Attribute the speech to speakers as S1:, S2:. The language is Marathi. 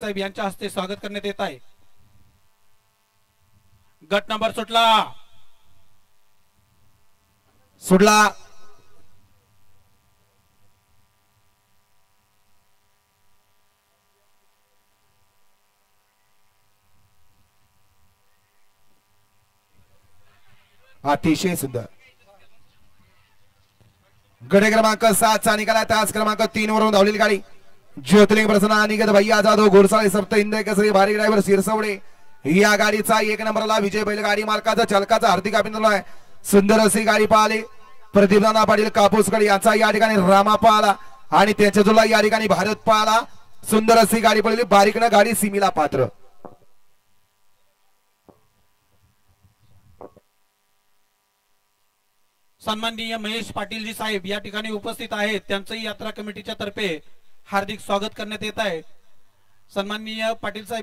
S1: साहेब यांच्या हस्ते स्वागत करण्यात येत आहे। गट नंबर सुटला
S2: अतिशय सुंदर गडे क्रमांक 7 चा निकाला। त्याच क्रमांक 3 वरून धावलेली गाडी ज्योतिर्लिंग प्रसन्न निगत भैया जाधव घोडसाळे सप्त इंदय केसरी भारी ड्रायव्हर सिरसवडे या गाडीचा 1 नंबरला विजय बैलगाडी मालकाचा चालकाचा हार्दिक अभिनंदन आहे। सुंदर अशी गाडी पाहिली प्रदीपदाना पाटील कापूसकडे यांचा या ठिकाणी रामा पाहला आणि त्यांच्या जोडला या ठिकाणी भारत पाहला। सुंदर अशी गाडी पडली बारीकनं गाडी सीमीला पात्र।
S1: सन्माननीय महेश पाटील जी साहेब या ठिकाणी उपस्थित आहेत, त्यांचंही यात्रा कमिटीच्या तर्फे हार्दिक स्वागत करण्यात येत आहे। सन्माननीय पाटील साहेब